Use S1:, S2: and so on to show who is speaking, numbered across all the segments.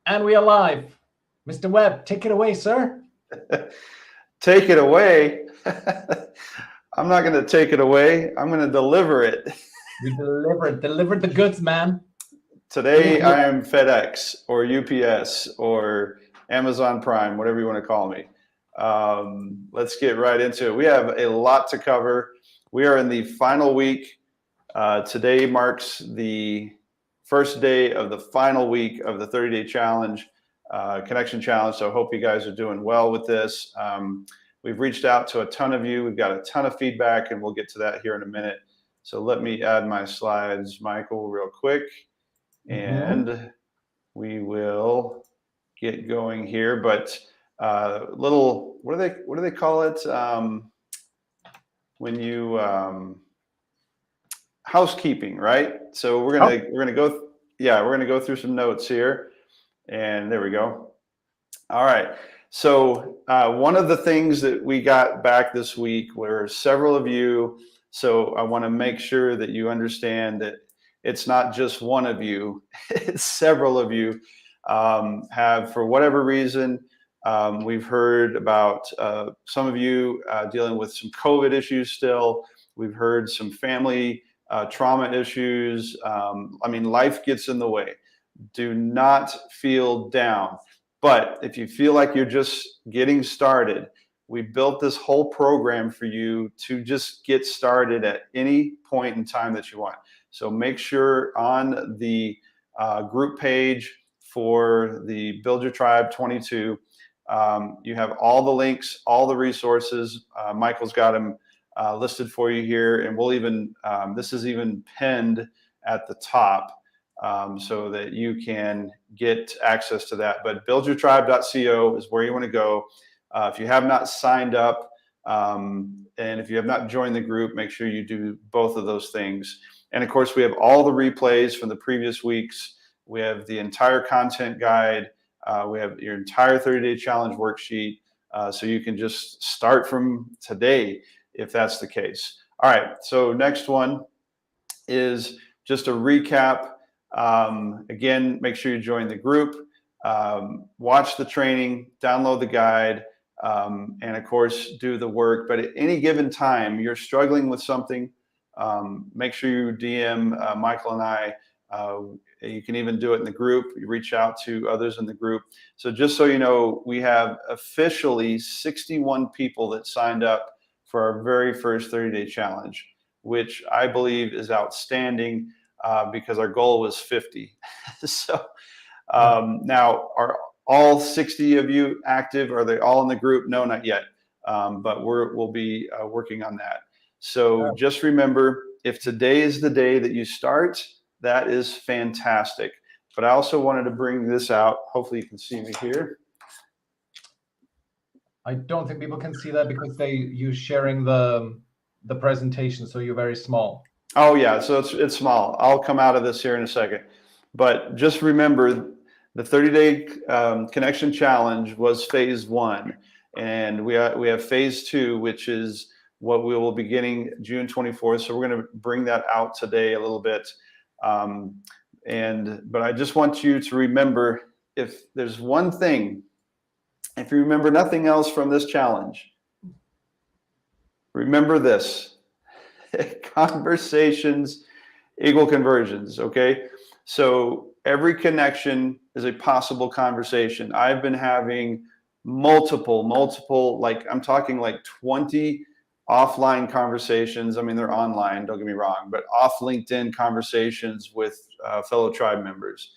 S1: And we are live. Mr. Webb, take it away, sir.
S2: Take it away. I'm not going to take it away. I'm going to deliver it.
S1: You delivered the goods, man.
S2: Today I am FedEx or UPS or Amazon Prime, whatever you want to call me. Let's get right into it. We have a lot to cover. We are in the final week. Today marks the first day of the final week of the 30-day challenge, connection challenge. So I hope you guys are doing well with this. We've reached out to a ton of you. We've got a ton of feedback, and we'll get to that here in a minute. So let me add my slides, Michael, real quick, and we will get going here. But little, what do they call it when you housekeeping, right? So we're gonna go through some notes here, and there we go. All right. So one of the things that we got back this week were several of you. So I want to make sure that you understand that it's not just one of you; it's several of you have, for whatever reason, we've heard about some of you dealing with some COVID issues still. We've heard some family trauma issues. I mean, life gets in the way. Do not feel down. But if you feel like you're just getting started, we built this whole program for you to just get started at any point in time that you want. So make sure on the group page for the Build Your Tribe 22, you have all the links, all the resources. Michael's got them listed for you here, and we'll even, this is even pinned at the top. So that you can get access to that. But buildyourtribe.co is where you want to go. If you have not signed up, and if you have not joined the group, make sure you do both of those things. And of course, we have all the replays from the previous weeks. We have the entire content guide. We have your entire 30-day challenge worksheet. So you can just start from today if that's the case. All right, so next one is just a recap. Again, make sure you join the group, watch the training, download the guide, and of course, do the work. But at any given time, you're struggling with something, make sure you DM Michael and I. You can even do it in the group. You reach out to others in the group. So just so you know, we have officially 61 people that signed up for our very first 30-day challenge, which I believe is outstanding. Because our goal was 50. So now, are all 60 of you active? Are they all in the group? No, not yet. But we'll be working on that. So just remember, if today is the day that you start, that is fantastic. But I also wanted to bring this out. Hopefully you can see me here.
S1: I don't think people can see that because you're sharing the presentation, so you're very small.
S2: Oh yeah, so it's small. I'll come out of this here in a second. But just remember, the 30-day connection challenge was phase 1. And we have phase 2, which is what we will be beginning June 24th. So we're going to bring that out today a little bit. But I just want you to remember, if there's one thing, if you remember nothing else from this challenge, remember this. Conversations equal conversions. Okay, so every connection is a possible conversation. I've been having multiple, like I'm talking like 20 offline conversations. I mean, they're online, don't get me wrong, but off LinkedIn conversations with fellow tribe members.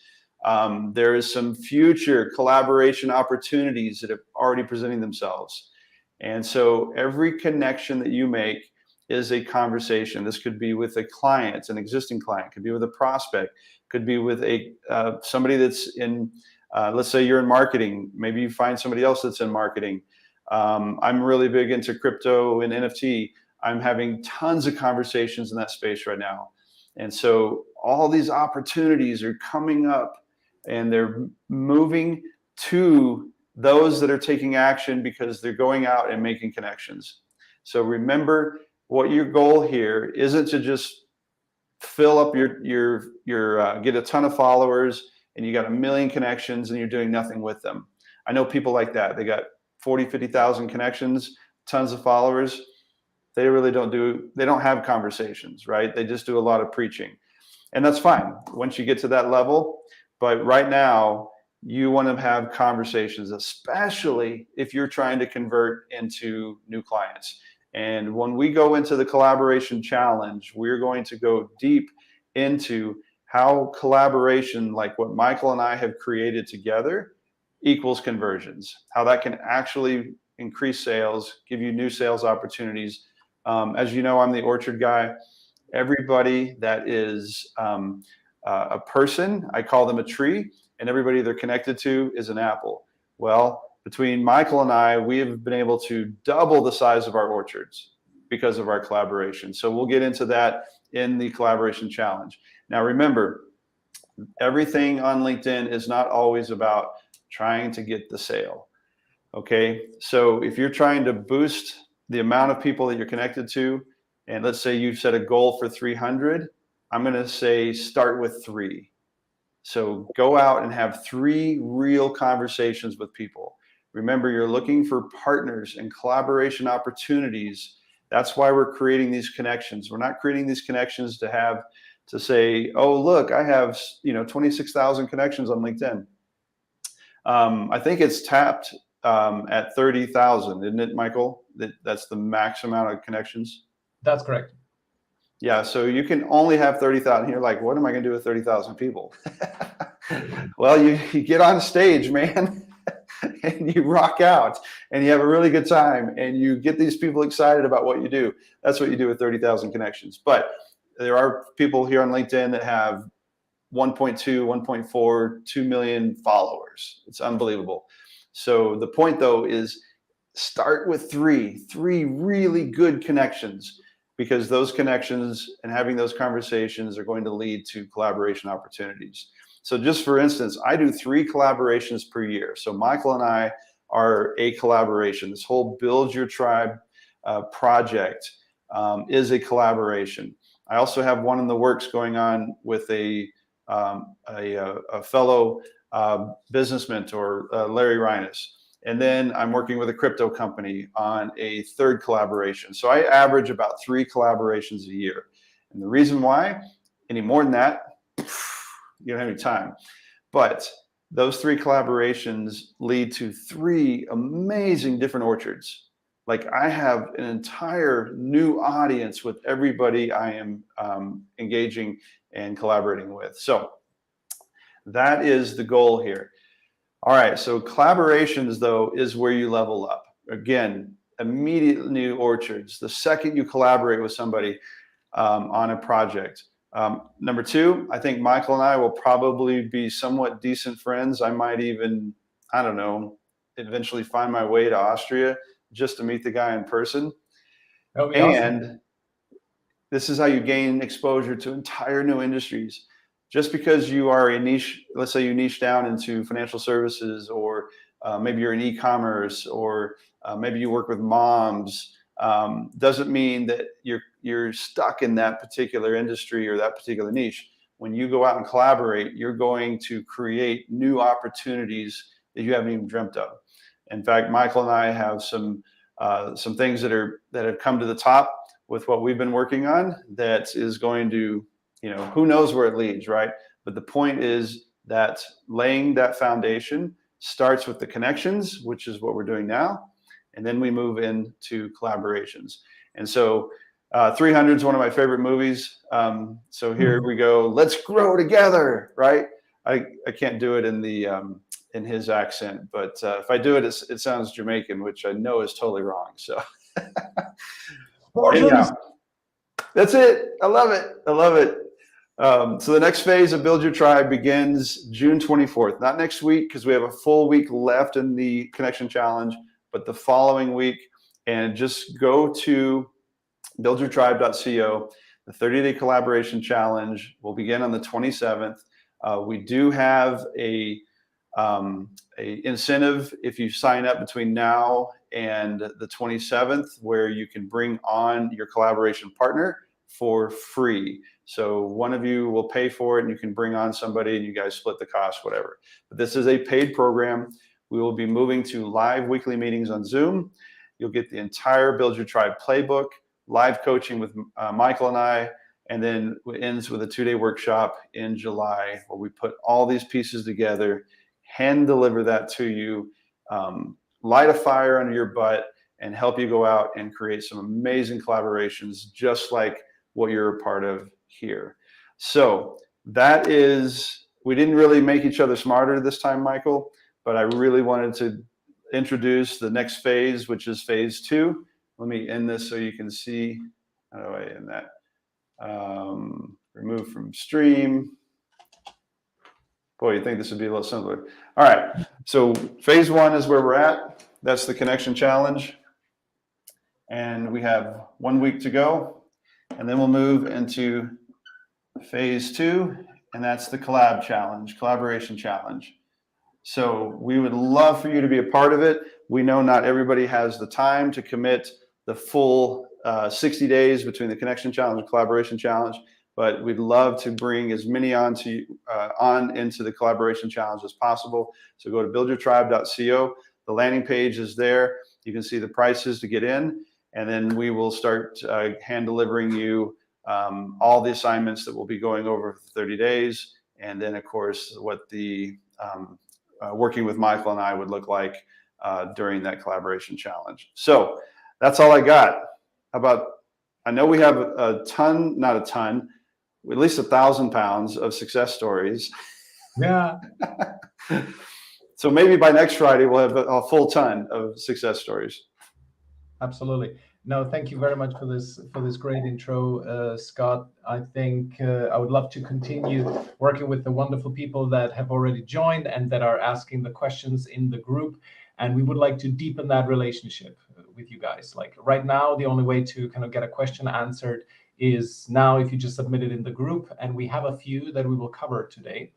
S2: There is some future collaboration opportunities that are already presenting themselves. And so every connection that you make is a conversation. This could be with a client, an existing client, could be with a prospect, could be with somebody that's in, let's say you're in marketing, maybe you find somebody else that's in marketing. I'm really big into crypto and NFT. I'm having tons of conversations in that space right now. And so all these opportunities are coming up, and they're moving to those that are taking action because they're going out and making connections. So remember, what your goal here isn't to just fill up your get a ton of followers and you got 1 million connections and you're doing nothing with them. I know people like that. They got 40, 50,000 connections, tons of followers. They don't have conversations, right? They just do a lot of preaching. And that's fine once you get to that level. But right now, you want to have conversations, especially if you're trying to convert into new clients. And when we go into the collaboration challenge, we're going to go deep into how collaboration, like what Michael and I have created together, equals conversions, how that can actually increase sales, give you new sales opportunities. As you know, I'm the orchard guy. Everybody that is a person, I call them a tree, and everybody they're connected to is an apple. Well, between Michael and I, we have been able to double the size of our orchards because of our collaboration. So we'll get into that in the collaboration challenge. Now, remember, everything on LinkedIn is not always about trying to get the sale. Okay, so if you're trying to boost the amount of people that you're connected to, and let's say you've set a goal for 300, I'm going to say start with 3. So go out and have 3 real conversations with people. Remember, you're looking for partners and collaboration opportunities. That's why we're creating these connections. We're not creating these connections to say, oh, look, I have 26,000 connections on LinkedIn. I think it's tapped at 30,000, isn't it, Michael? That's the max amount of connections.
S1: That's correct.
S2: Yeah, so you can only have 30,000. You're like, what am I going to do with 30,000 people? Well, you get on stage, man, and you rock out, and you have a really good time, and you get these people excited about what you do. That's what you do with 30,000 connections. But there are people here on LinkedIn that have 1.2, 1.4, 2 million followers. It's unbelievable. So the point, though, is start with three really good connections, because those connections and having those conversations are going to lead to collaboration opportunities. So just for instance, I do 3 collaborations per year. So Michael and I are a collaboration. This whole Build Your Tribe project is a collaboration. I also have one in the works going on with a fellow business mentor, Larry Reines. And then I'm working with a crypto company on a 3rd collaboration. So I average about 3 collaborations a year. And the reason why, any more than that, you don't have any time. But those 3 collaborations lead to 3 amazing different orchards. Like, I have an entire new audience with everybody I am engaging and collaborating with. So that is the goal here. All right, so collaborations, though, is where you level up. Again, immediate new orchards. The second you collaborate with somebody on a project. Number 2, I think Michael and I will probably be somewhat decent friends. I might even, I don't know, eventually find my way to Austria just to meet the guy in person.
S1: That'll be awesome.
S2: And this is how you gain exposure to entire new industries. Just because you are a niche, let's say you niche down into financial services, or maybe you're in e-commerce, or maybe you work with moms, doesn't mean that you're stuck in that particular industry or that particular niche. When you go out and collaborate, you're going to create new opportunities that you haven't even dreamt of. In fact, Michael and I have some things that have come to the top with what we've been working on that is going to, who knows where it leads, right? But the point is that laying that foundation starts with the connections, which is what we're doing now. And then we move into collaborations. And so 300 is one of my favorite movies. So here we go. Let's grow together, right? I can't do it in his accent, but if I do it, it sounds Jamaican, which I know is totally wrong. So anyhow, that's it. I love it. I love it. So the next phase of Build Your Tribe begins June 24th, not next week, because we have a full week left in the Connection Challenge, but the following week. And just go to buildyourtribe.co. The 30-day collaboration challenge will begin on the 27th. We do have a incentive if you sign up between now and the 27th, where you can bring on your collaboration partner for free. So one of you will pay for it and you can bring on somebody and you guys split the cost, whatever. But this is a paid program. We will be moving to live weekly meetings on Zoom. You'll get the entire Build Your Tribe playbook, live coaching with Michael and I, and then it ends with a 2-day workshop in July where we put all these pieces together, hand deliver that to you, light a fire under your butt, and help you go out and create some amazing collaborations just like what you're a part of here. So that is, we didn't really make each other smarter this time, Michael, but I really wanted to introduce the next phase, which is phase 2. Let me end this so you can see. How do I end that? Remove from stream. Boy, you'd think this would be a little simpler. All right, so phase 1 is where we're at. That's the connection challenge. And we have 1 week to go. And then we'll move into phase 2, and that's the collab challenge, collaboration challenge. So we would love for you to be a part of it. We know not everybody has the time to commit the full 60 days between the connection challenge and collaboration challenge, but we'd love to bring as many on into the collaboration challenge as possible. So go to buildyourtribe.co. The landing page is there. You can see the prices to get in, and then we will start hand delivering you all the assignments that we'll be going over for 30 days. And then of course, what the working with Michael and I would look like during that collaboration challenge. So that's all I got. How about, I know we have a ton, not a ton, at least 1,000 pounds of success stories.
S1: Yeah.
S2: So maybe by next Friday, we'll have a full ton of success stories.
S1: Absolutely. No, thank you very much for this great intro, Scott. I think I would love to continue working with the wonderful people that have already joined and that are asking the questions in the group. And we would like to deepen that relationship with you guys. Like right now, the only way to kind of get a question answered is now if you just submit it in the group, and we have a few that we will cover today.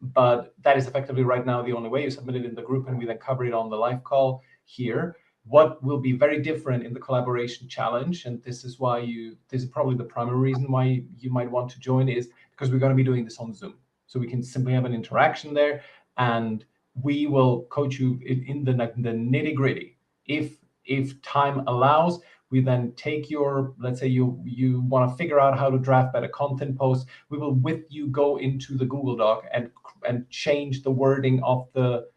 S1: But that is effectively right now the only way. You submit it in the group and we then cover it on the live call here. What will be very different in the collaboration challenge, and this is probably the primary reason why you might want to join, is because we're going to be doing this on Zoom. So we can simply have an interaction there, and we will coach you in the nitty gritty. If time allows, we then take your, let's say you want to figure out how to draft better content posts. We will with you go into the Google Doc and change the wording of the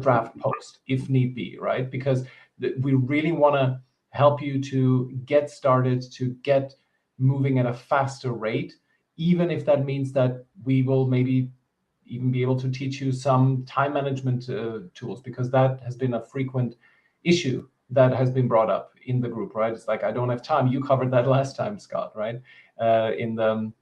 S1: draft post if need be, right? Because we really want to help you to get started, to get moving at a faster rate, even if that means that we will maybe even be able to teach you some time management tools, because that has been a frequent issue that has been brought up in the group, right? It's like, I don't have time. You covered that last time, Scott, right? And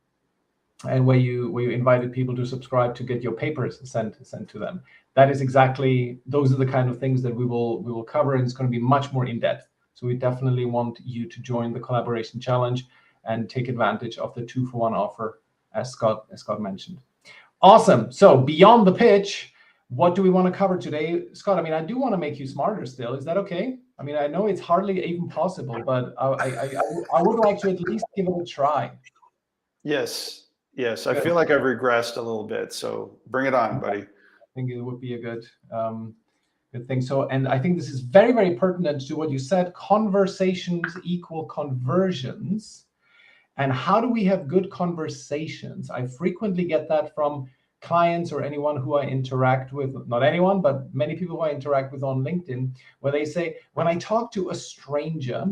S1: where you invited people to subscribe to get your papers sent to them. That is exactly, those are the kind of things that we will cover, and it's going to be much more in depth. So we definitely want you to join the collaboration challenge and take advantage of the 2-for-1 offer, as Scott mentioned. Awesome. So beyond the pitch, what do we want to cover today, Scott? I mean, I do want to make you smarter still. Is that okay? I mean, I know it's hardly even possible, but I would like to at least give it a try.
S2: Yes. I feel like I've regressed a little bit, so bring it on, buddy.
S1: I think it would be a good thing. So, and I think this is very, very pertinent to what you said. Conversations equal conversions. And how do we have good conversations? I frequently get that from clients or anyone who I interact with, not anyone, but many people who I interact with on LinkedIn, where they say, when I talk to a stranger,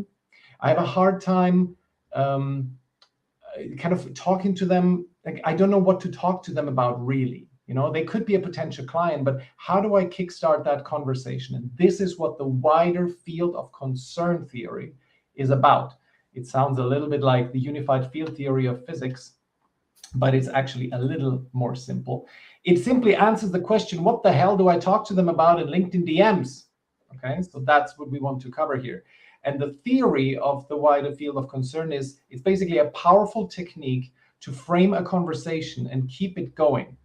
S1: I have a hard time kind of talking to them. Like, I don't know what to talk to them about, really. You know, they could be a potential client, but how do I kickstart that conversation? And this is what the wider field of concern theory is about. It sounds a little bit like the unified field theory of physics, but it's actually a little more simple. It simply answers the question, what the hell do I talk to them about in LinkedIn DMs? Okay, so that's what we want to cover here. And the theory of the wider field of concern is, it's basically a powerful technique to frame a conversation and keep it going.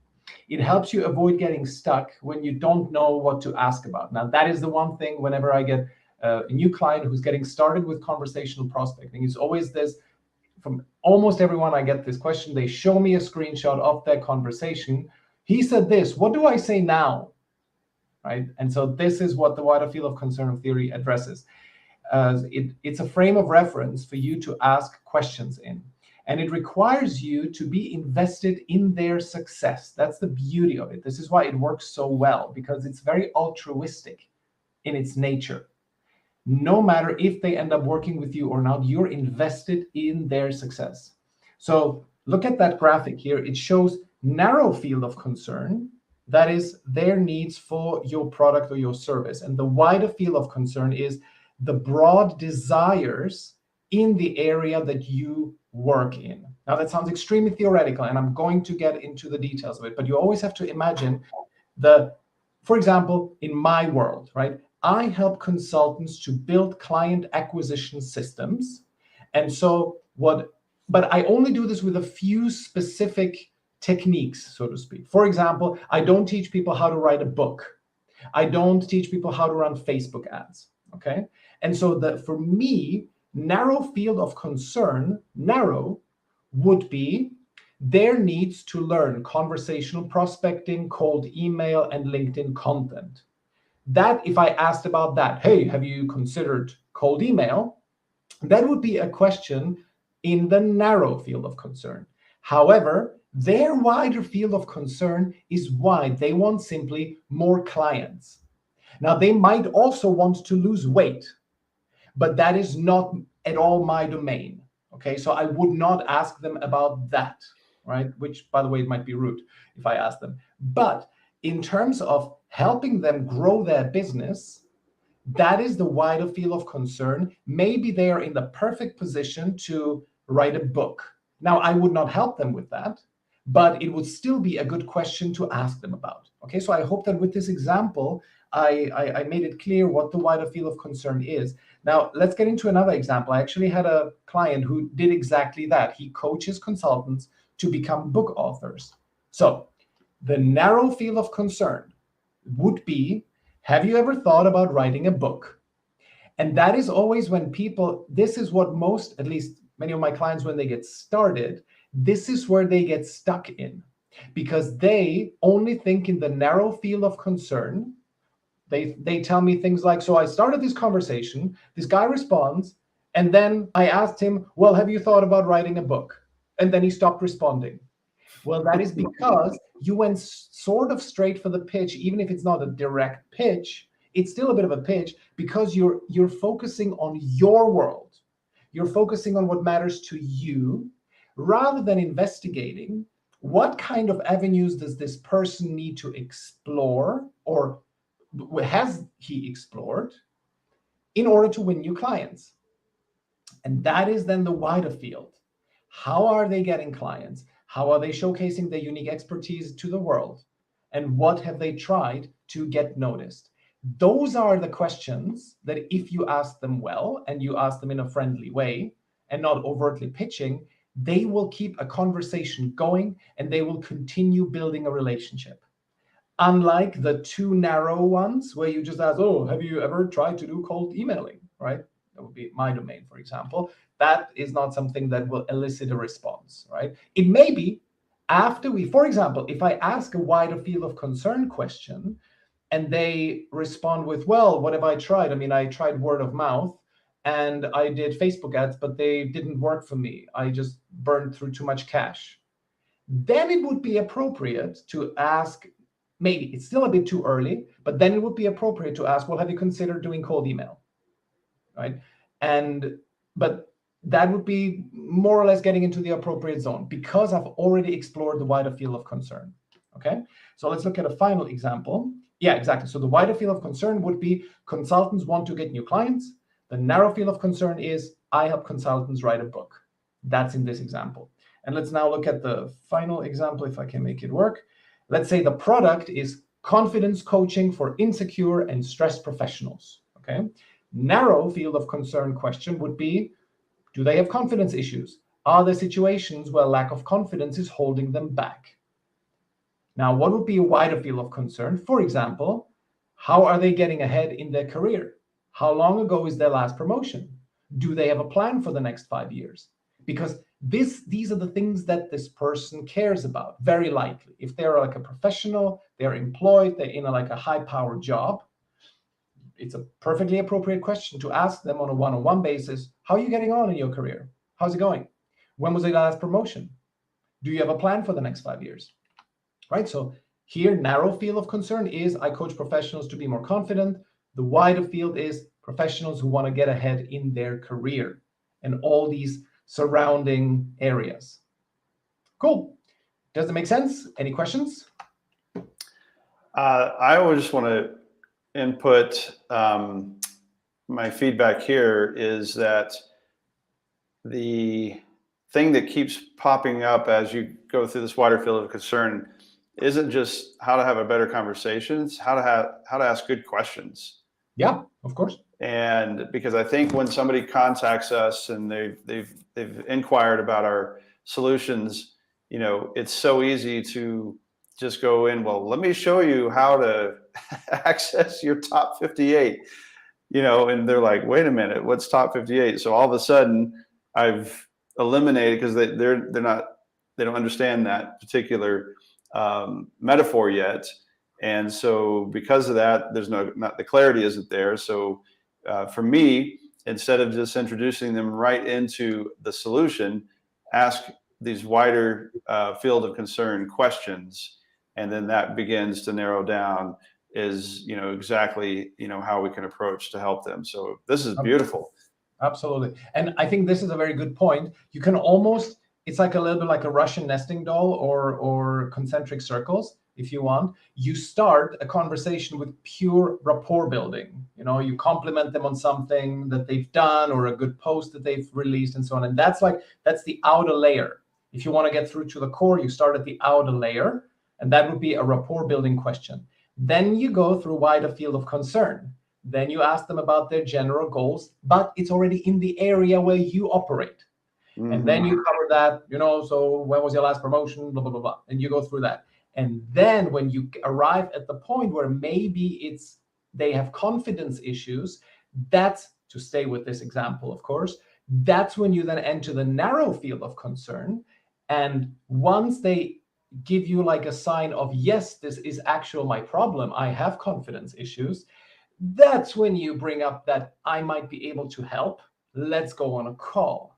S1: It helps you avoid getting stuck when you don't know what to ask about. Now, that is the one thing whenever I get a new client who's getting started with conversational prospecting, it's always this, from almost everyone I get this question, they show me a screenshot of their conversation. He said this, what do I say now? Right? And so this is what the wider field of concern theory addresses. It's a frame of reference for you to ask questions in. And it requires you to be invested in their success. That's the beauty of it. This is why it works so well, because it's very altruistic in its nature. No matter if they end up working with you or not, you're invested in their success. So look at that graphic here. It shows narrow field of concern, that is their needs for your product or your service. And the wider field of concern is the broad desires in the area that you work in. Now that sounds extremely theoretical, and I'm going to get into the details of it, but you always have to imagine for example, in my world, right? I help consultants to build client acquisition systems. And so but I only do this with a few specific techniques, so to speak. For example, I don't teach people how to write a book. I don't teach people how to run Facebook ads, okay? And so for me, narrow field of concern, would be their needs to learn conversational prospecting, cold email, and LinkedIn content. That, if I asked about that, hey, have you considered cold email? That would be a question in the narrow field of concern. However, their wider field of concern is wide. They want simply more clients. Now, they might also want to lose weight, but that is not at all my domain. Okay, so I would not ask them about that, right? Which, by the way, it might be rude if I ask them. But in terms of helping them grow their business, that is the wider field of concern. Maybe they are in the perfect position to write a book. Now, I would not help them with that, but it would still be a good question to ask them about. Okay, so I hope that with this example, I made it clear what the wider field of concern is. Now, let's get into another example. I actually had a client who did exactly that. He coaches consultants to become book authors. So the narrow field of concern would be, have you ever thought about writing a book? And that is always when people, this is what most, at least many of my clients, when they get started, this is where they get stuck in, because they only think in the narrow field of concern. They tell me things like, so I started this conversation, this guy responds, and then I asked him, well, have you thought about writing a book? And then he stopped responding. Well, that is because you went sort of straight for the pitch. Even if it's not a direct pitch, it's still a bit of a pitch, because you're focusing on your world. You're focusing on what matters to you, rather than investigating what kind of avenues does this person need to explore, or has he explored, in order to win new clients. And that is then the wider field. How are they getting clients? How are they showcasing their unique expertise to the world? And what have they tried to get noticed? Those are the questions that, if you ask them well, and you ask them in a friendly way and not overtly pitching, they will keep a conversation going and they will continue building a relationship. Unlike the too narrow ones where you just ask, oh, have you ever tried to do cold emailing, right? That would be my domain, for example. That is not something that will elicit a response, right? It may be after for example, if I ask a wider field of concern question and they respond with, well, what have I tried? I mean, I tried word of mouth and I did Facebook ads, but they didn't work for me. I just burned through too much cash. Then it would be appropriate to ask, maybe it's still a bit too early, but then it would be appropriate to ask, well, have you considered doing cold email, right? But that would be more or less getting into the appropriate zone, because I've already explored the wider field of concern, okay? So let's look at a final example. Yeah, exactly. So the wider field of concern would be consultants want to get new clients. The narrow field of concern is I help consultants write a book. That's in this example. And let's now look at the final example, if I can make it work. Let's say the product is confidence coaching for insecure and stressed professionals, okay? Narrow field of concern question would be, do they have confidence issues? Are there situations where lack of confidence is holding them back? Now, what would be a wider field of concern? For example, how are they getting ahead in their career? How long ago is their last promotion? Do they have a plan for the next 5 years? because these are the things that this person cares about, very likely. If they're like a professional, they're employed, they're in a high-powered job, it's a perfectly appropriate question to ask them on a one-on-one basis. How are you getting on in your career? How's it going? When was your last promotion? Do you have a plan for the next 5 years? Right? So here, narrow field of concern is I coach professionals to be more confident. The wider field is professionals who want to get ahead in their career and all these surrounding areas. Cool. Does it make sense? Any questions?
S2: I always just want to input my feedback here is that the thing that keeps popping up as you go through this wider field of concern isn't just how to have a better conversation, it's how to ask good questions.
S1: Yeah, of course.
S2: And because I think when somebody contacts us and they've inquired about our solutions, it's so easy to just go in, well, let me show you how to access your top 58, and they're like, wait a minute, what's top 58? So all of a sudden I've eliminated, because they don't understand that particular metaphor yet. And so because of that, there's not the clarity isn't there. So for me, instead of just introducing them right into the solution, ask these wider field of concern questions. And then that begins to narrow down is, exactly, how we can approach to help them. So this is beautiful.
S1: Absolutely. And I think this is a very good point. You can almost, it's like a little bit like a Russian nesting doll or concentric circles, if you want. You start a conversation with pure rapport building. You compliment them on something that they've done or a good post that they've released and so on. And that's the outer layer. If you want to get through to the core, you start at the outer layer, and that would be a rapport building question. Then you go through wider field of concern. Then you ask them about their general goals, but it's already in the area where you operate. Mm-hmm. And then you cover that, so when was your last promotion, blah, blah, blah, blah. And you go through that. And then when you arrive at the point where maybe they have confidence issues, that's, to stay with this example, of course, that's when you then enter the narrow field of concern. And once they give you like a sign of, yes, this is actually my problem, I have confidence issues, that's when you bring up that I might be able to help. Let's go on a call.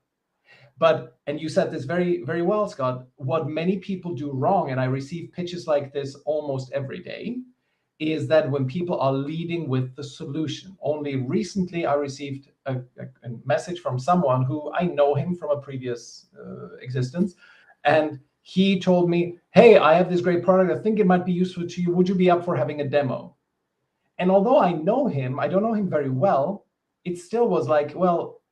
S1: And you said this very, very well, Scott, what many people do wrong, and I receive pitches like this almost every day, is that when people are leading with the solution. Only recently I received a message from someone who I know him from a previous existence. And he told me, hey, I have this great product. I think it might be useful to you. Would you be up for having a demo? And although I know him, I don't know him very well. It still was like, well,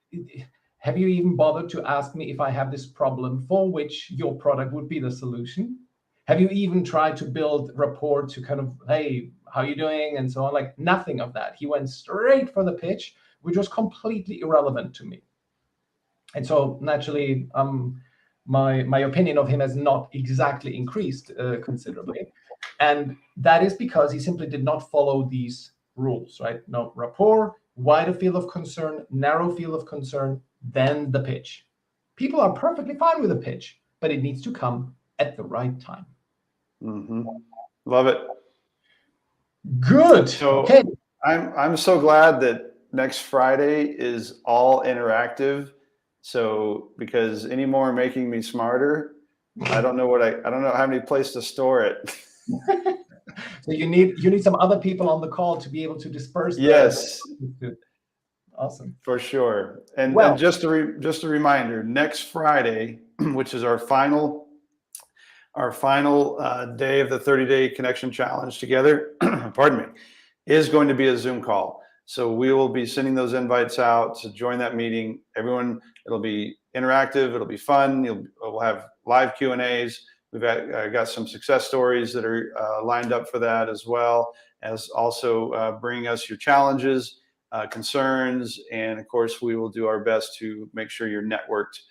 S1: have you even bothered to ask me if I have this problem for which your product would be the solution? Have you even tried to build rapport to kind of, hey, how are you doing? And so on, like nothing of that. He went straight for the pitch, which was completely irrelevant to me. And so naturally, my opinion of him has not exactly increased considerably. And that is because he simply did not follow these rules, right? No rapport, wider field of concern, narrow field of concern, then the pitch. People are perfectly fine with a pitch, but it needs to come at the right time.
S2: Mm-hmm. Love it.
S1: Good.
S2: So
S1: okay.
S2: I'm so glad that next Friday is all interactive. So because any more making me smarter, I don't know how many places to store it.
S1: So you need some other people on the call to be able to disperse.
S2: Yes.
S1: Awesome.
S2: For sure. And just a reminder, next Friday, which is our final day of the 30-day connection challenge together, pardon me, is going to be a Zoom call. So we will be sending those invites out to join that meeting. Everyone, it'll be interactive. It'll be fun. We'll have live Q&As. We've got some success stories that are lined up for that, as well as also bringing us your challenges, concerns, and of course, we will do our best to make sure you're networked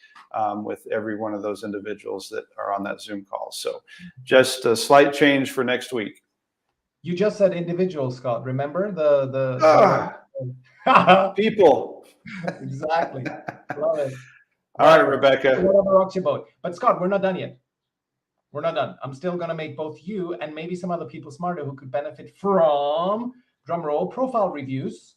S2: with every one of those individuals that are on that Zoom call. So just a slight change for next week.
S1: You just said individual, Scott. Remember the
S2: people.
S1: Exactly. Love it.
S2: All right, Rebecca.
S1: Whatever rocks your boat. But Scott, we're not done yet. We're not done. I'm still going to make both you and maybe some other people smarter who could benefit from, drumroll, profile reviews.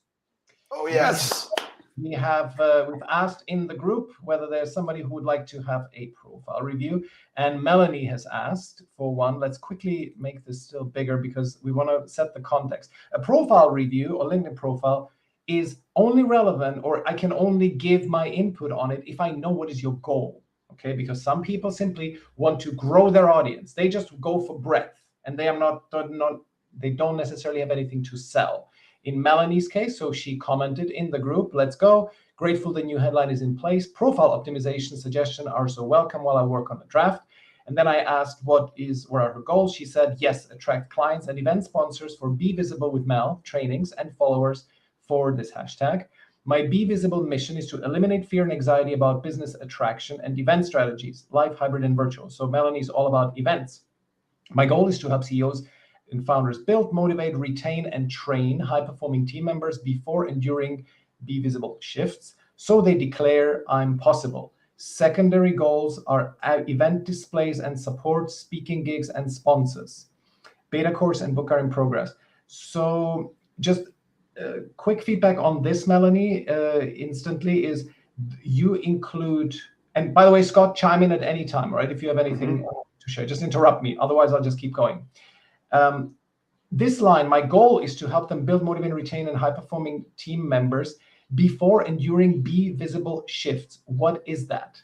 S2: Oh, yes.
S1: We've asked in the group whether there's somebody who would like to have a profile review. And Melanie has asked for one. Let's quickly make this still bigger because we want to set the context. A profile review or LinkedIn profile is only relevant, or I can only give my input on it if I know what is your goal. Okay, because some people simply want to grow their audience. They just go for breadth, and they don't necessarily have anything to sell. In Melanie's case, so she commented in the group, let's go. Grateful the new headline is in place. Profile optimization suggestions are so welcome while I work on the draft. And then I asked what are her goals. She said, yes, attract clients and event sponsors for Be Visible with Mel trainings and followers for this hashtag. My Be Visible mission is to eliminate fear and anxiety about business attraction and event strategies, live, hybrid, and virtual. So Melanie is all about events. My goal is to help CEOs and founders build, motivate, retain, and train high-performing team members before and during Be Visible shifts, so they declare I'm possible. Secondary goals are event displays and support, speaking gigs, and sponsors. Beta course and book are in progress. So just quick feedback on this, Melanie, instantly is you include, and by the way, Scott, chime in at any time, right? If you have anything to share, just interrupt me. Otherwise, I'll just keep going. This line, my goal is to help them build, motivate, and retain and high-performing team members before and during Be Visible shifts. What is that?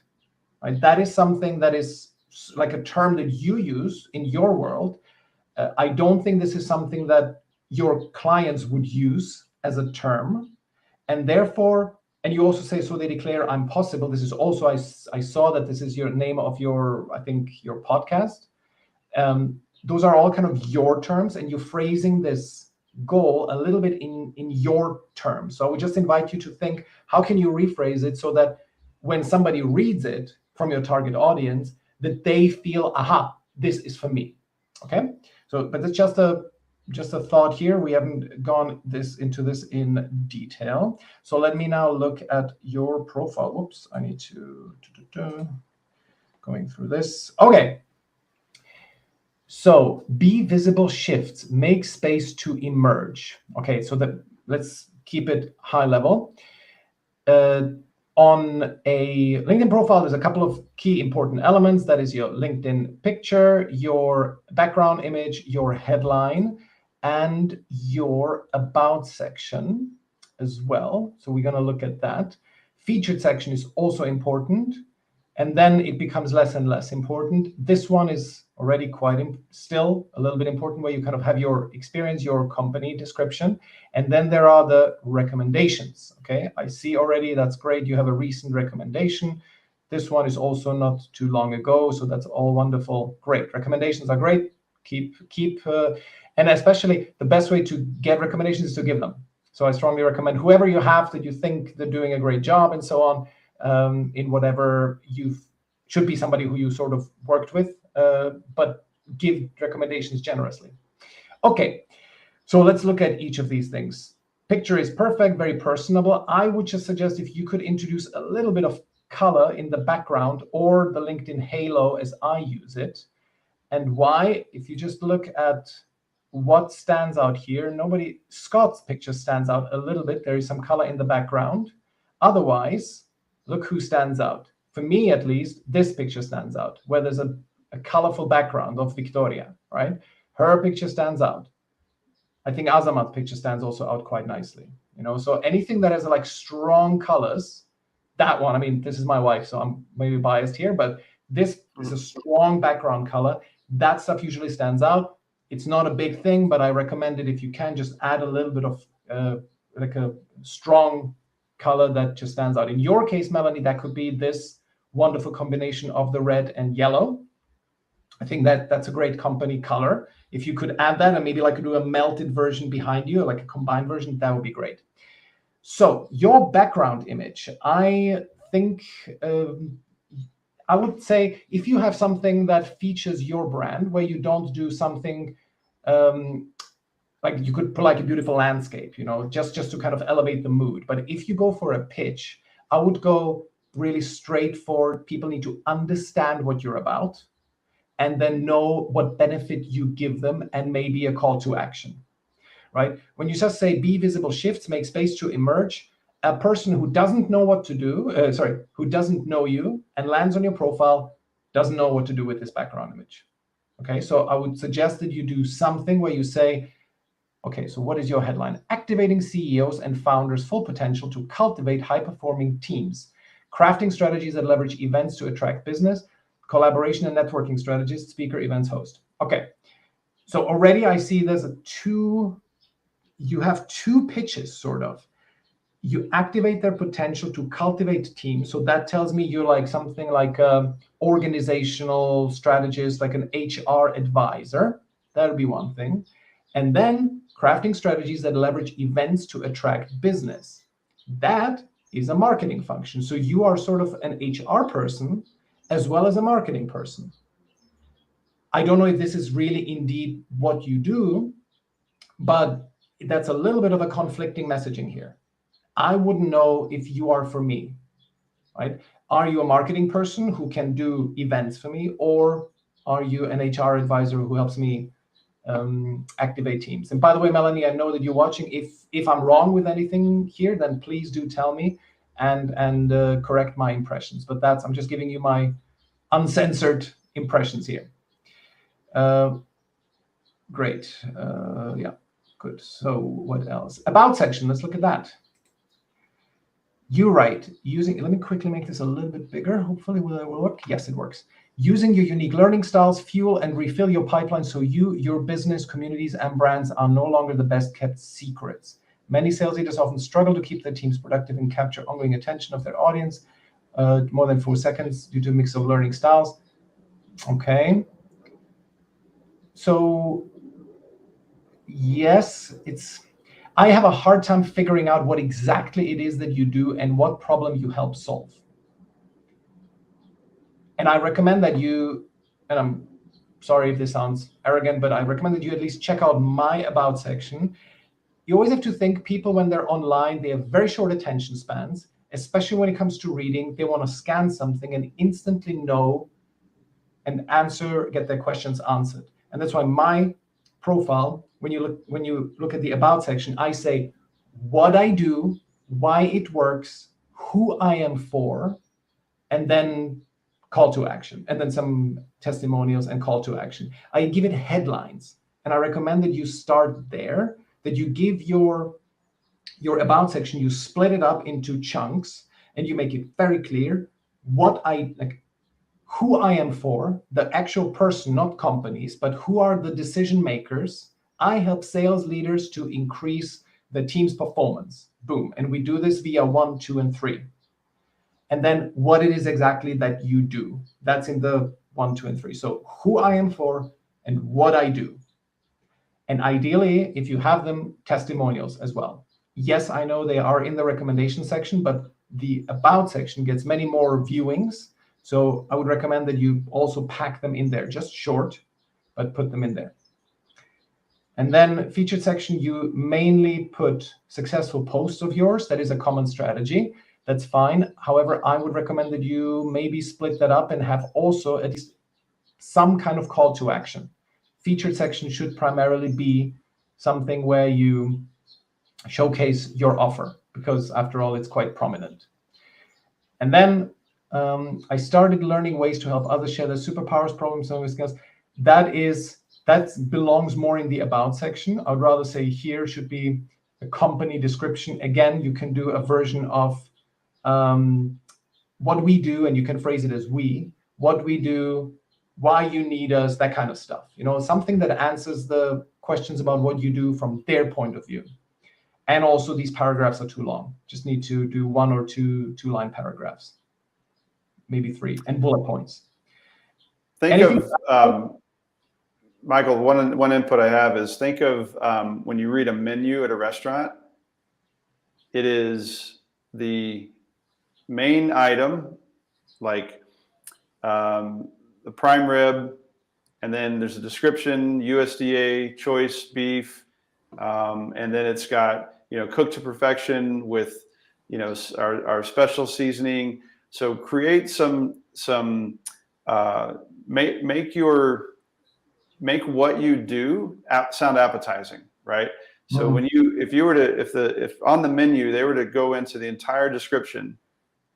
S1: Right? That is something that is like a term that you use in your world. I don't think this is something that your clients would use as a term. And therefore, and you also say, so they declare I'm possible. This is also, I saw that this is your name of your, I think, your podcast. Those are all kind of your terms, and you're phrasing this goal a little bit in your terms. So I would just invite you to think, how can you rephrase it so that when somebody reads it from your target audience, that they feel, aha, this is for me. Okay. So, but it's just a thought here. We haven't gone into this in detail. So let me now look at your profile. Whoops, I need to going through this. Okay. So Be Visible shifts, make space to emerge. Okay, so let's keep it high level. On a LinkedIn profile, there's a couple of key important elements. That is your LinkedIn picture, your background image, your headline, and your about section as well. So we're going to look at that. Featured section is also important. And then it becomes less and less important. This one is already still a little bit important, where you kind of have your experience, your company description. And then there are the recommendations. Okay, I see already, that's great. You have a recent recommendation. This one is also not too long ago. So that's all wonderful. Great. Recommendations are great. Keep, and especially the best way to get recommendations is to give them. So I strongly recommend whoever you have that you think they're doing a great job and so on. In whatever should be somebody who you sort of worked with, but give recommendations generously. Okay, so let's look at each of these things. Picture is perfect, very personable. I would just suggest if you could introduce a little bit of color in the background or the LinkedIn halo as I use it. And why? If you just look at what stands out here, Scott's picture stands out a little bit. There is some color in the background. Otherwise, look who stands out. For me, at least, this picture stands out, where there's a colorful background of Victoria, right? Her picture stands out. I think Azamat's picture stands also out quite nicely. So anything that has like strong colors, that one, I mean, this is my wife, so I'm maybe biased here, but this is a strong background color. That stuff usually stands out. It's not a big thing, but I recommend it if you can just add a little bit of like a strong color that just stands out. In your case, Melanie, that could be this wonderful combination of the red and yellow. I think that's a great company color. If you could add that and maybe like do a melted version behind you, like a combined version, that would be great. So your background image, I think I would say if you have something that features your brand, where you don't do something like you could put like a beautiful landscape, just to kind of elevate the mood. But if you go for a pitch, I would go really straightforward. People need to understand what you're about and then know what benefit you give them and maybe a call to action, right? When you just say be visible shifts, make space to emerge, a person who doesn't know what to do, who doesn't know you and lands on your profile doesn't know what to do with this background image. Okay, so I would suggest that you do something where you say, okay, so what is your headline? Activating CEOs and founders' full potential to cultivate high-performing teams. Crafting strategies that leverage events to attract business. Collaboration and networking strategist, speaker, events host. Okay, so already I see there's you have two pitches, sort of. You activate their potential to cultivate teams. So that tells me you're like something like an organizational strategist, like an HR advisor. That'll be one thing. And then crafting strategies that leverage events to attract business. That is a marketing function. So you are sort of an HR person as well as a marketing person. I don't know if this is really indeed what you do, but that's a little bit of a conflicting messaging here. I wouldn't know if you are for me, right? Are you a marketing person who can do events for me, or are you an HR advisor who helps me activate teams? And by the way, Melanie, I know that you're watching. If I'm wrong with anything here, then please do tell me and correct my impressions. But I'm just giving you my uncensored impressions here. Great. Yeah, good. So what else? About section. Let's look at that. You write using, let me quickly make this a little bit bigger. Hopefully will it work. Yes, it works. Using your unique learning styles, fuel and refill your pipeline so your business, communities, and brands are no longer the best kept secrets. Many sales leaders often struggle to keep their teams productive and capture ongoing attention of their audience more than 4 seconds due to a mix of learning styles. Okay. So yes, I have a hard time figuring out what exactly it is that you do and what problem you help solve. And I recommend that you, and I'm sorry if this sounds arrogant, but I recommend that you at least check out my About section. You always have to think people, when they're online, they have very short attention spans, especially when it comes to reading. They want to scan something and instantly know and get their questions answered. And that's why my profile, when you look at the About section, I say what I do, why it works, who I am for, and then call to action, and then some testimonials and call to action. I give it headlines, and I recommend that you start there, that you give your About section, you split it up into chunks, and you make it very clear who I am for, the actual person, not companies, but who are the decision makers. I help sales leaders to increase the team's performance. Boom. And we do this via 1, 2, and 3. And then what it is exactly that you do. That's in the 1, 2, and 3. So who I am for and what I do. And ideally, if you have them, testimonials as well. Yes, I know they are in the recommendation section, but the About section gets many more viewings. So I would recommend that you also pack them in there, just short, but put them in there. And then featured section, you mainly put successful posts of yours. That is a common strategy. That's fine. However, I would recommend that you maybe split that up and have also at least some kind of call to action. Featured section should primarily be something where you showcase your offer, because after all, it's quite prominent. And then I started learning ways to help others share their superpowers, problem-solving skills. That belongs more in the About section. I would rather say here should be a company description. Again, you can do a version of what we do, and you can phrase it as what we do, why you need us, that kind of stuff. Something that answers the questions about what you do from their point of view. And also, these paragraphs are too long. Just need to do 1 or 2 2-line paragraphs, maybe 3, and bullet points.
S2: Michael, one input I have is think of when you read a menu at a restaurant, it is the main item, like the prime rib, and then there's a description, USDA choice beef, and then it's got cooked to perfection with our special seasoning So create make what you do sound appetizing, right? So when if on the menu they were to go into the entire description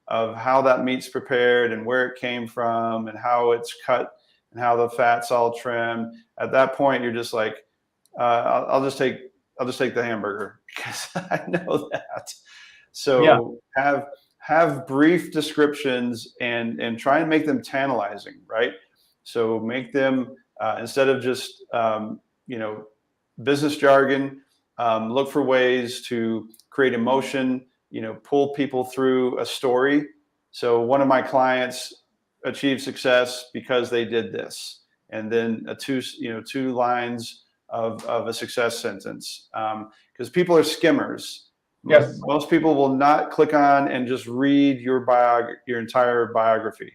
S2: of how that meat's prepared and where it came from and how it's cut and how the fat's all trimmed, at that point you're just like, I'll just take the hamburger because I know that. So have brief descriptions and try and make them tantalizing, right? So make them instead of just business jargon, look for ways to create emotion, pull people through a story. So one of my clients achieved success because they did this, and then two lines of a success sentence, because people are skimmers.
S1: Yes.
S2: Most people will not click on and just read your entire biography.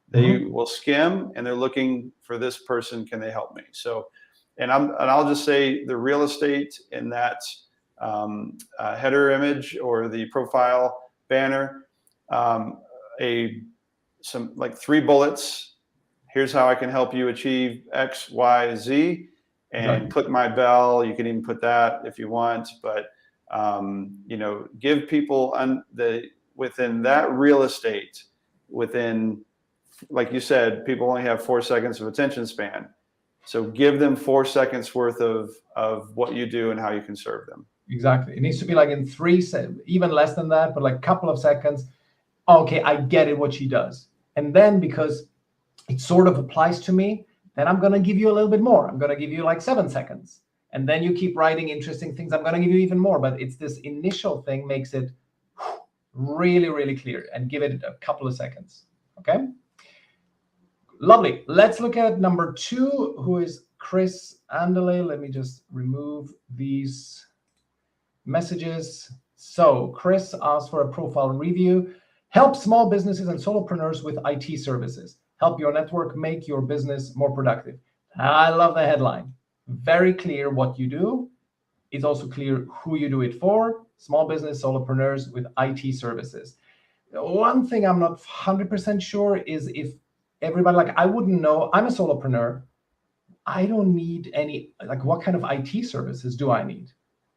S2: They will skim and they're looking for this person. Can they help me? So, and I'll just say the real estate in that header image or the profile banner, some like 3 bullets. Here's how I can help you achieve X, Y, Z, and click my bell. You can even put that if you want, but give people within that real estate, within, like you said, people only have 4 seconds of attention span. So give them 4 seconds worth of what you do and how you can serve them.
S1: Exactly. It needs to be like in 3 seconds, even less than that, but like a couple of seconds. Okay, I get it, what she does. And then because it sort of applies to me, then I'm going to give you a little bit more. I'm going to give you like 7 seconds. And then you keep writing interesting things. I'm going to give you even more. But it's this initial thing makes it really, really clear, and give it a couple of seconds. Okay? Lovely. Let's look at number 2, who is Chris Andele. Let me just remove these messages. So Chris asked for a profile review. Help small businesses and solopreneurs with IT services. Help your network make your business more productive. I love the headline. Very clear what you do. It's also clear who you do it for. Small business solopreneurs with IT services. One thing I'm not 100% sure is if everybody, like, I wouldn't know. I'm a solopreneur. I don't need any, like, what kind of IT services do I need?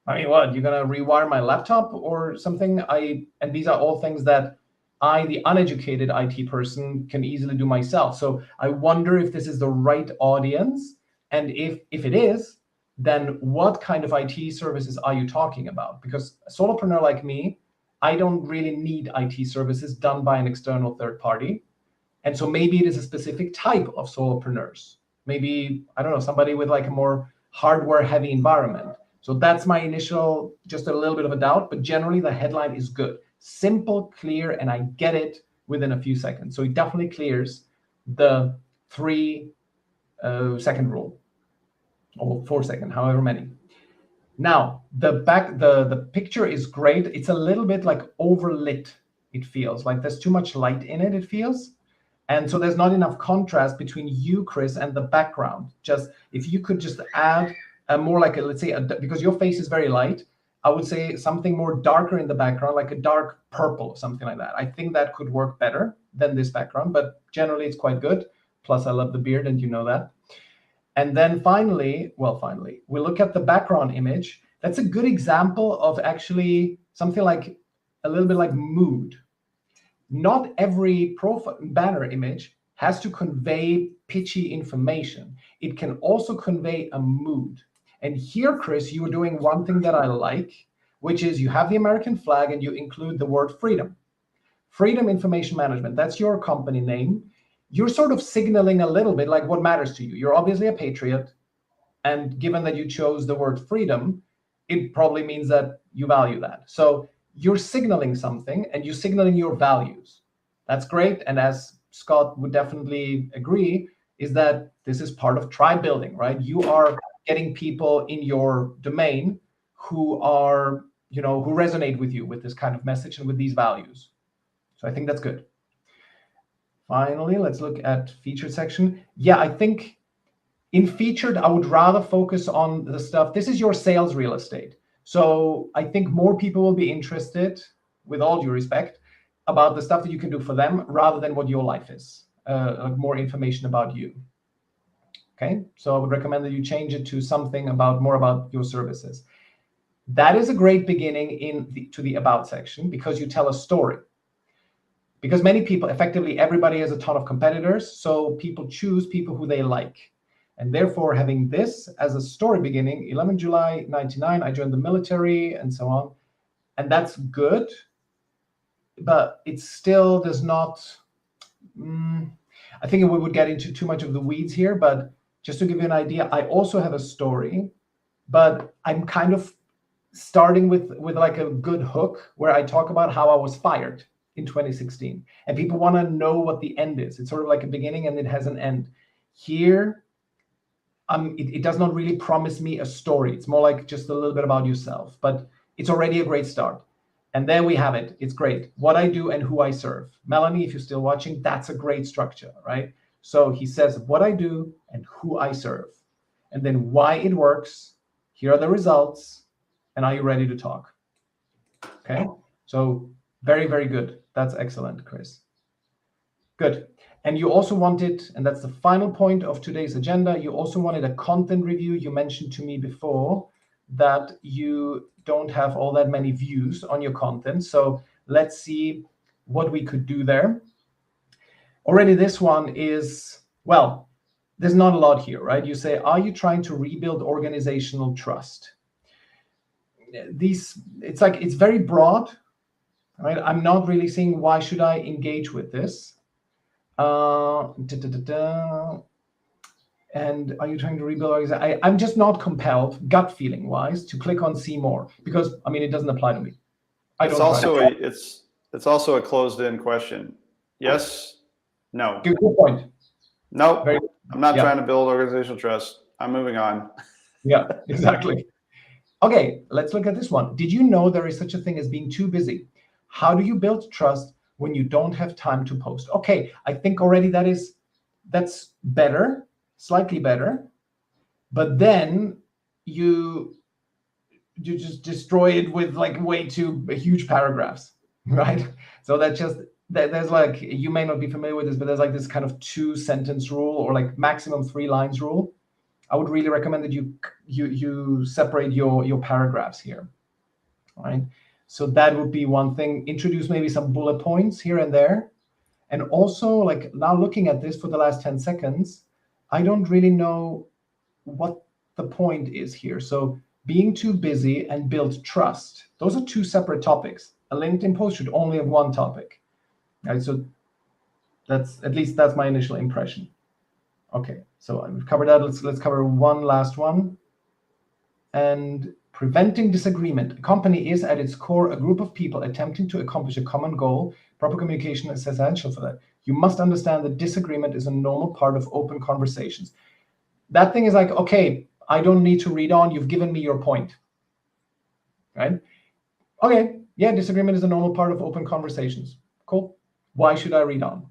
S1: I mean, what, you're going to rewire my laptop or something? And these are all things that I, the uneducated IT person, can easily do myself. So I wonder if this is the right audience. And if it is, then what kind of IT services are you talking about? Because a solopreneur like me, I don't really need IT services done by an external third party. And so maybe it is a specific type of solopreneurs. Maybe, I don't know, somebody with like a more hardware heavy environment. So that's my initial, just a little bit of a doubt, but generally the headline is good. Simple, clear, and I get it within a few seconds. So it definitely clears the 3 second rule, or 4 second, however many. Now, the picture is great. It's a little bit like overlit. It feels like there's too much light in it, it feels. And so there's not enough contrast between you, Chris, and the background. Just if you could just add a more like let's say, because your face is very light, I would say something more darker in the background, like a dark purple or something like that. I think that could work better than this background, but generally it's quite good. Plus, I love the beard, and you know that. And then finally, we look at the background image. That's a good example of actually something like a little bit like mood. Not every profile banner image has to convey pitchy information. It can also convey a mood. And here, Chris, you are doing one thing that I like, which is you have the American flag and you include the word freedom. Freedom Information Management, that's your company name. You're sort of signaling a little bit like what matters to you. You're obviously a patriot. And given that you chose the word freedom, it probably means that you value that. So you're signaling something, and you're signaling your values. That's great. And as Scott would definitely agree, is that this is part of tribe building, right? You are getting people in your domain who are, who resonate with you with this kind of message and with these values. So I think that's good. Finally, let's look at featured section. Yeah, I think in featured, I would rather focus on the stuff. This is your sales real estate. So I think more people will be interested, with all due respect, about the stuff that you can do for them rather than what your life is, like more information about you. Okay, so I would recommend that you change it to something more about your services. That is a great beginning to the about section, because you tell a story. Because many people, effectively everybody has a ton of competitors, so people choose people who they like. And therefore, having this as a story beginning, 11 July 99, I joined the military and so on. And that's good, but it still does not, I think we would get into too much of the weeds here, but just to give you an idea, I also have a story, but I'm kind of starting with like a good hook where I talk about how I was fired in 2016, and people want to know what the end is. It's sort of like a beginning and it has an end. Here, it does not really promise me a story. It's more like just a little bit about yourself, but it's already a great start. And there we have it. It's great. What I do and who I serve. Melanie, if you're still watching, that's a great structure, right? So he says what I do and who I serve, and then why it works. Here are the results. And are you ready to talk? Okay. So very, very good. That's excellent, Chris. Good. And you also wanted, and that's the final point of today's agenda, you also wanted a content review. You mentioned to me before that you don't have all that many views on your content. So let's see what we could do there. Already this one is, well, there's not a lot here, right? You say, are you trying to rebuild organizational trust? It's very broad, right? I'm not really seeing why should I engage with this. And are you trying to rebuild organization? I'm just not compelled, gut feeling wise, to click on see more, because I mean it doesn't apply to me.
S2: It's also a closed-in question. Yes, no.
S1: Good point.
S2: No, I'm not trying to build organizational trust. I'm moving on.
S1: Yeah, exactly. Okay, let's look at this one. Did you know there is such a thing as being too busy? How do you build trust when you don't have time to post? Okay, I think already that's better, slightly better, but then you just destroy it with like way too huge paragraphs, right? So there's like, you may not be familiar with this, but there's like this kind of 2-sentence rule, or like maximum 3 lines rule. I would really recommend that you separate your paragraphs here, right? So that would be one thing. Introduce maybe some bullet points here and there. And also, like, now looking at this for the last 10 seconds, I don't really know what the point is here. So being too busy and build trust, those are 2 separate topics. A LinkedIn post should only have 1 topic, right? So that's my initial impression. Okay, so I've covered that. Let's cover one last one. And preventing disagreement. A company is at its core a group of people attempting to accomplish a common goal. Proper communication is essential for that. You must understand that disagreement is a normal part of open conversations. That thing is like, okay, I don't need to read on. You've given me your point, right? Okay, yeah, disagreement is a normal part of open conversations. Cool. Why should I read on,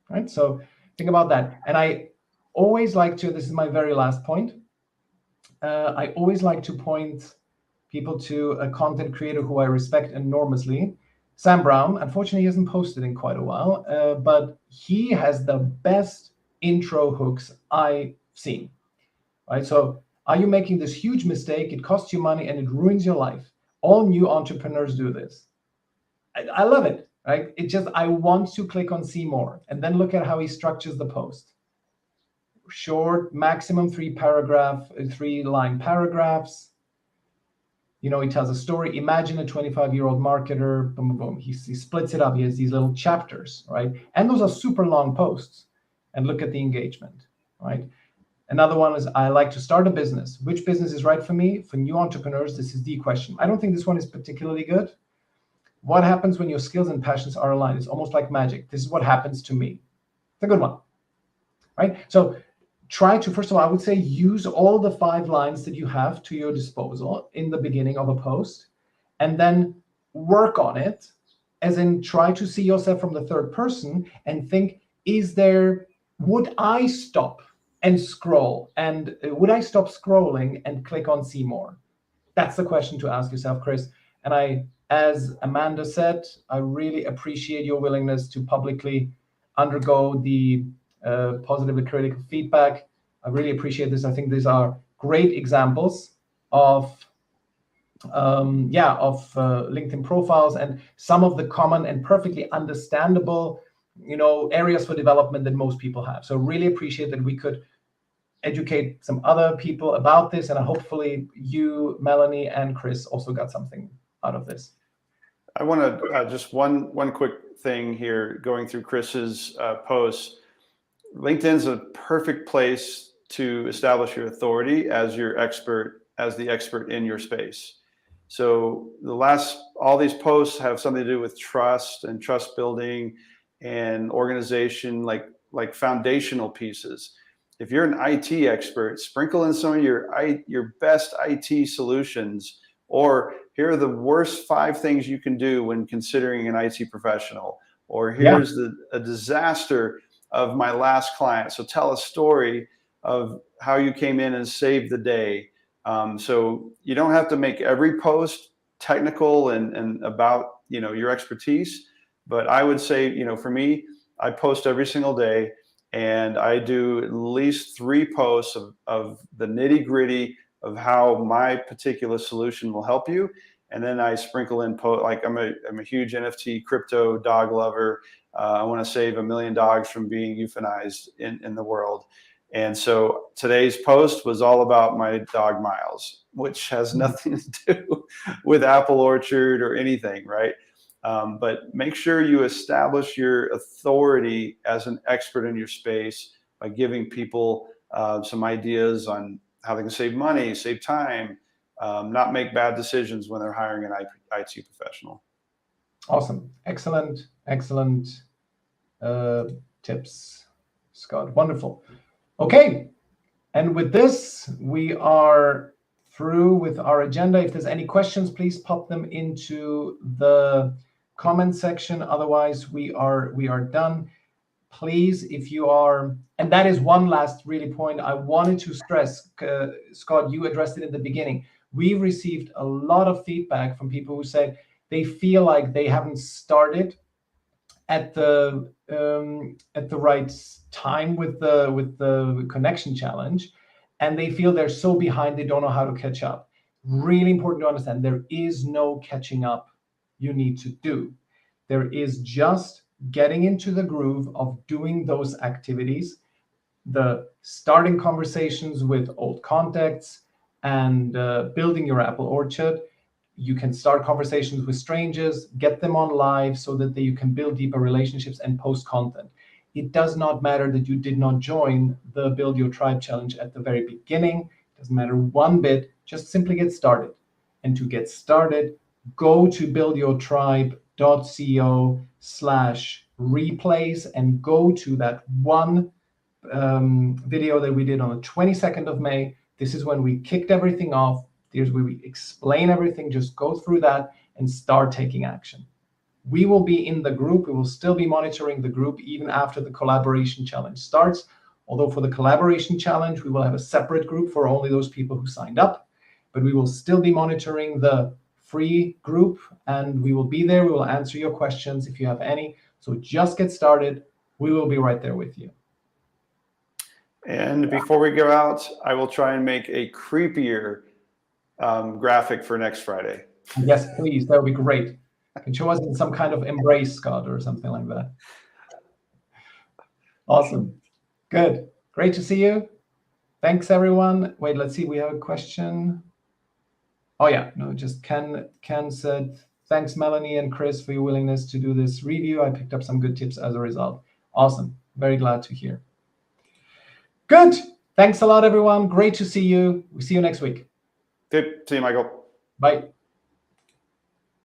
S1: right? So think about that. And I always like to, this is my very last point, I always like to point people to a content creator who I respect enormously, Sam Brown. Unfortunately, he hasn't posted in quite a while, but he has the best intro hooks I've seen, right? So are you making this huge mistake? It costs you money and it ruins your life. All new entrepreneurs do this. I love it, right? It just, I want to click on see more and then look at how he structures the post. Short, maximum 3-line paragraphs. You know, he tells a story. Imagine a 25-year-old marketer, boom, boom, boom. He splits it up. He has these little chapters, right? And those are super long posts. And look at the engagement, right? Another one is, I like to start a business. Which business is right for me? For new entrepreneurs, this is the question. I don't think this one is particularly good. What happens when your skills and passions are aligned? It's almost like magic. This is what happens to me. It's a good one, right? So try to, first of all, I would say use all the 5 lines that you have to your disposal in the beginning of a post, and then work on it, as in try to see yourself from the third person and think, would I stop and scroll? And would I stop scrolling and click on see more? That's the question to ask yourself, Chris. And as Amanda said, I really appreciate your willingness to publicly undergo the positive critical feedback. I really appreciate this. I think these are great examples of LinkedIn profiles and some of the common and perfectly understandable, areas for development that most people have. So really appreciate that we could educate some other people about this, and hopefully you, Melanie, and Chris also got something out of this.
S2: I want to just one quick thing here, going through Chris's posts. LinkedIn's a perfect place to establish your authority as the expert in your space. So all these posts have something to do with trust and trust building and organization, like foundational pieces. If you're an IT expert, sprinkle in some of your best IT solutions, or here are the worst 5 things you can do when considering an IT professional, or here's a disaster of my last client. So tell a story of how you came in and saved the day. So you don't have to make every post technical and about your expertise, but I would say, for me, I post every single day, and I do at least 3 posts of the nitty gritty of how my particular solution will help you. And then I sprinkle in like I'm a huge NFT crypto dog lover. I want to save 1 million dogs from being euthanized in the world. And so today's post was all about my dog Miles, which has nothing to do with Apple Orchard or anything, right? But make sure you establish your authority as an expert in your space by giving people some ideas on how they can save money, save time, not make bad decisions when they're hiring an IT professional.
S1: Awesome. Excellent tips, Scott. Wonderful. Okay. And with this, we are through with our agenda. If there's any questions, please pop them into the comment section. Otherwise, we are done. Please, if you are, and that is one last really point I wanted to stress, Scott, you addressed it in the beginning. We received a lot of feedback from people who said they feel like they haven't started at the right time with the connection challenge, and they feel they're so behind they don't know how to catch up. Really important to understand, there is no catching up you need to do. There is just getting into the groove of doing those activities, the starting conversations with old contacts, and building your Apple Orchard. You can start conversations with strangers, get them on live so that you can build deeper relationships and post content. It does not matter that you did not join the Build Your Tribe Challenge at the very beginning. It doesn't matter one bit. Just simply get started. And to get started, go to buildyourtribe.co/replays and go to that one video that we did on the 22nd of May. This is when we kicked everything off. Here's where we explain everything. Just go through that and start taking action. We will be in the group. We will still be monitoring the group even after the collaboration challenge starts. Although for the collaboration challenge, we will have a separate group for only those people who signed up. But we will still be monitoring the free group, and we will be there. We will answer your questions if you have any. So just get started. We will be right there with you.
S2: And before we go out, I will try and make a creepier graphic for next Friday.
S1: Yes, please. That would be great. You can show us in some kind of embrace, Scott, or something like that. Awesome. Good. Great to see you. Thanks, everyone. Wait, let's see. We have a question. Oh, yeah. No, just Ken said, thanks, Melanie and Chris, for your willingness to do this review. I picked up some good tips as a result. Awesome. Very glad to hear. Good. Thanks a lot, everyone. Great to see you. We'll see you next week.
S2: Good. See you, Michael.
S1: Bye.